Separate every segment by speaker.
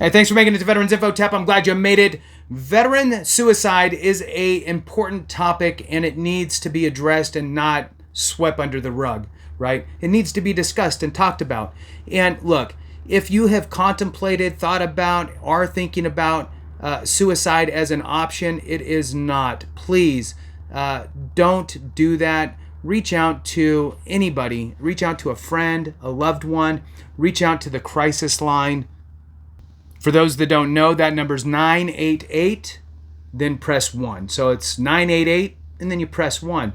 Speaker 1: Hey, thanks for making it to Veterans Info Tap. I'm glad you made it. Veteran suicide is an important topic, and it needs to be addressed and not swept under the rug, right? It needs to be discussed and talked about. And look, if you have contemplated, thought about, are thinking about suicide as an option, it is not. Please don't do that. Reach out to anybody. Reach out to a friend, a loved one. Reach out to the crisis line. For those that don't know, that number's 988, then press 1. So it's 988, and then you press 1.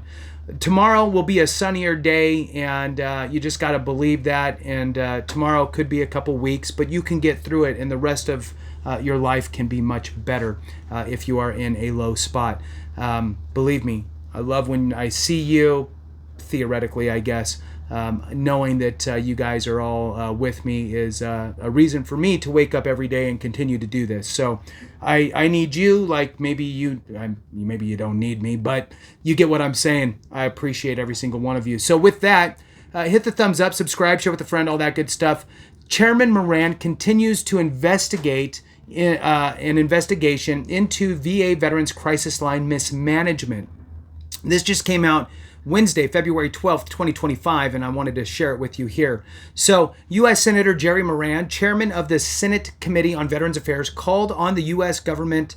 Speaker 1: Tomorrow will be a sunnier day, and you just got to believe that. And tomorrow could be a couple weeks, but you can get through it, and the rest of your life can be much better if you are in a low spot. Believe me, I love when I see you, theoretically, I guess. Knowing that you guys are all with me is a reason for me to wake up every day and continue to do this. So I need you, like maybe you don't need me, but you get what I'm saying. I appreciate every single one of you. So with that, hit the thumbs up, subscribe, share with a friend, all that good stuff. Chairman Moran continues to investigate an investigation into VA Veterans Crisis Line mismanagement. This just came out Wednesday, February 12th, 2025, and I wanted to share it with you here. So, U.S. Senator Jerry Moran, chairman of the Senate Committee on Veterans Affairs, called on the U.S. Government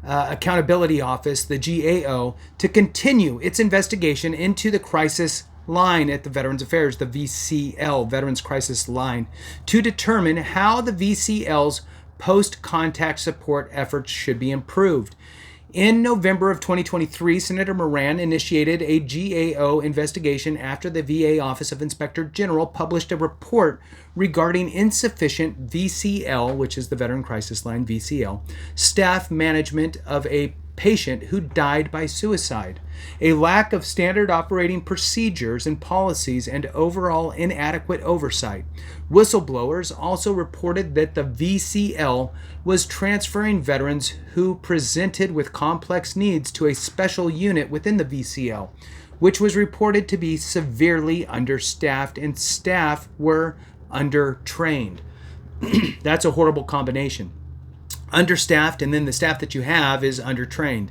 Speaker 1: Accountability Office, the GAO, to continue its investigation into the crisis line at the Veterans Affairs, the VCL, Veterans Crisis Line, to determine how the VCL's post-contact support efforts should be improved. In November of 2023, Senator Moran initiated a GAO investigation after the VA Office of Inspector General published a report regarding insufficient VCL, which is the Veteran Crisis Line, VCL, staff management of a patient who died by suicide, a lack of standard operating procedures and policies, and overall inadequate oversight. Whistleblowers also reported that the VCL was transferring veterans who presented with complex needs to a special unit within the VCL, which was reported to be severely understaffed, and staff were undertrained. That's a horrible combination. Understaffed, and then the staff that you have is undertrained.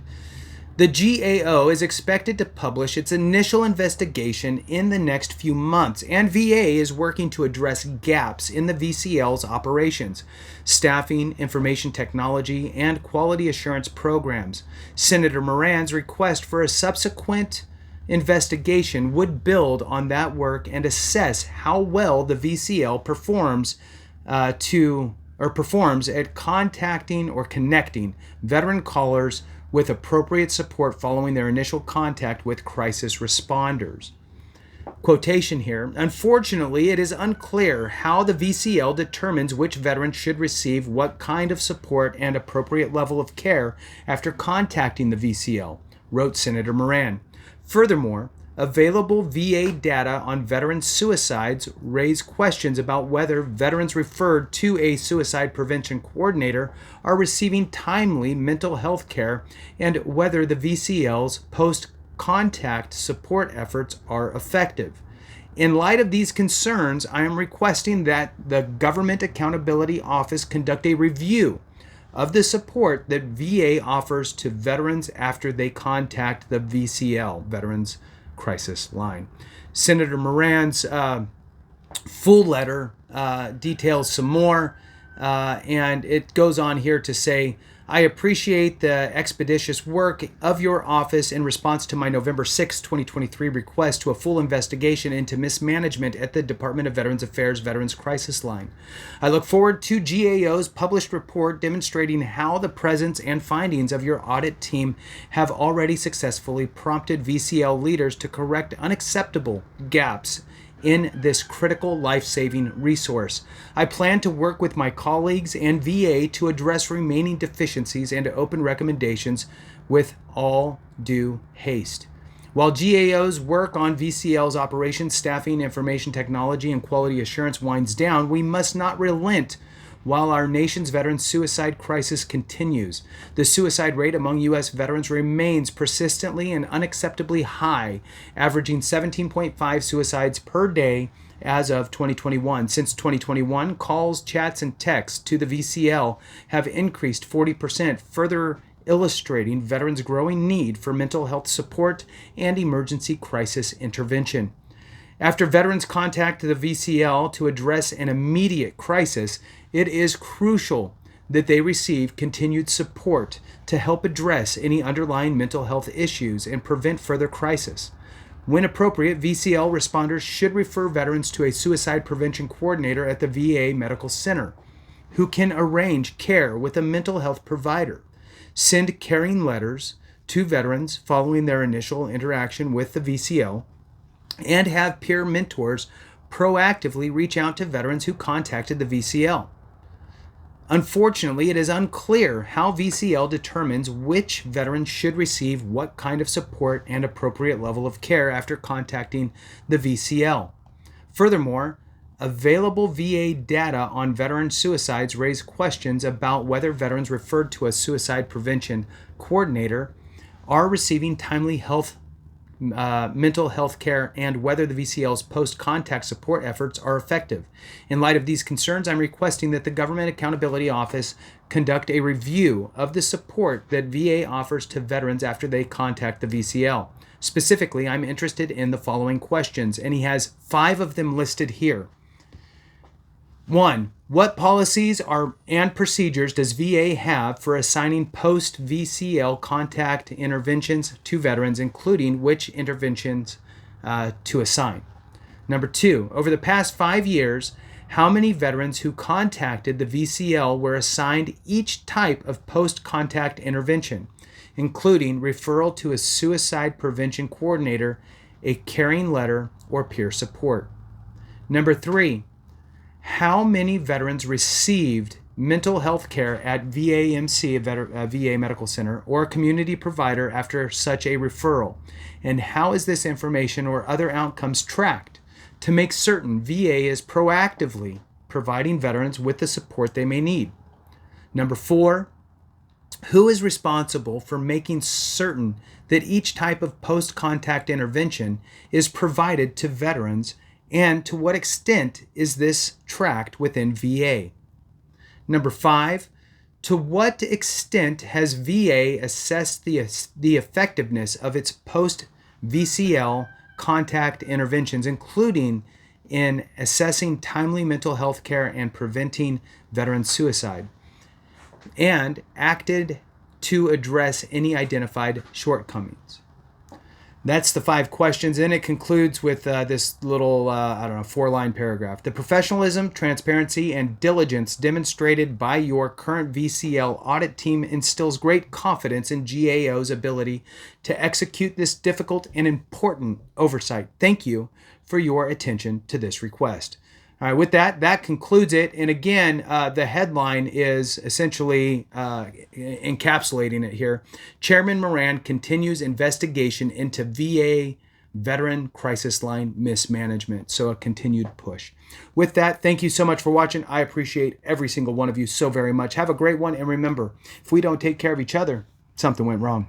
Speaker 1: The GAO is expected to publish its initial investigation in the next few months, and VA is working to address gaps in the VCL's operations, staffing, information technology, and quality assurance programs. Senator Moran's request for a subsequent investigation would build on that work and assess how well the VCL performs at contacting or connecting veteran callers with appropriate support following their initial contact with crisis responders. Quotation here, unfortunately, it is unclear how the VCL determines which veterans should receive what kind of support and appropriate level of care after contacting the VCL, wrote Senator Moran. Furthermore, available VA data on veteran suicides raise questions about whether veterans referred to a suicide prevention coordinator are receiving timely mental health care and whether the VCL's post-contact support efforts are effective. In light of these concerns, I am requesting that the Government Accountability Office conduct a review of the support that VA offers to veterans after they contact the VCL, Veterans Crisis Line. Senator Moran's full letter details some more, and it goes on here to say, I appreciate the expeditious work of your office in response to my November 6, 2023 request to a full investigation into mismanagement at the Department of Veterans Affairs Veterans Crisis Line. I look forward to GAO's published report demonstrating how the presence and findings of your audit team have already successfully prompted VCL leaders to correct unacceptable gaps in this critical life-saving resource. I plan to work with my colleagues and VA to address remaining deficiencies and to open recommendations with all due haste. While GAO's work on VCL's operations, staffing, information technology, and quality assurance winds down, we must not relent while our nation's veteran suicide crisis continues. The suicide rate among U.S. veterans remains persistently and unacceptably high, averaging 17.5 suicides per day as of 2021. Since 2021, calls, chats, and texts to the VCL have increased 40%, further illustrating veterans' growing need for mental health support and emergency crisis intervention. After veterans contact the VCL to address an immediate crisis, it is crucial that they receive continued support to help address any underlying mental health issues and prevent further crisis. When appropriate, VCL responders should refer veterans to a suicide prevention coordinator at the VA Medical Center, who can arrange care with a mental health provider, send caring letters to veterans following their initial interaction with the VCL, and have peer mentors proactively reach out to veterans who contacted the VCL. Unfortunately, it is unclear how VCL determines which veterans should receive what kind of support and appropriate level of care after contacting the VCL. Furthermore, available VA data on veteran suicides raise questions about whether veterans referred to a suicide prevention coordinator are receiving timely mental health care, and whether the VCL's post-contact support efforts are effective. In light of these concerns, I'm requesting that the Government Accountability Office conduct a review of the support that VA offers to veterans after they contact the VCL. Specifically, I'm interested in the following questions, and he has 5 of them listed here. 1. What policies and procedures does VA have for assigning post-VCL contact interventions to veterans, including which interventions to assign? Number 2, over the past 5 years, how many veterans who contacted the VCL were assigned each type of post-contact intervention, including referral to a suicide prevention coordinator, a caring letter, or peer support? Number 3, how many veterans received mental health care at VAMC, a VA Medical Center, or a community provider after such a referral? And how is this information or other outcomes tracked to make certain VA is proactively providing veterans with the support they may need? Number 4, who is responsible for making certain that each type of post-contact intervention is provided to veterans, and to what extent is this tracked within VA? Number 5, to what extent has VA assessed the effectiveness of its post-VCL contact interventions, including in assessing timely mental health care and preventing veteran suicide, and acted to address any identified shortcomings? That's the 5 questions, and it concludes with this little, 4-line paragraph. The professionalism, transparency, and diligence demonstrated by your current VCL audit team instills great confidence in GAO's ability to execute this difficult and important oversight. Thank you for your attention to this request. All right, with that concludes it. And again, the headline is essentially encapsulating it here. Chairman Moran continues investigation into VA veteran crisis line mismanagement. So a continued push. With that, thank you so much for watching. I appreciate every single one of you so very much. Have a great one. And remember, if we don't take care of each other, something went wrong.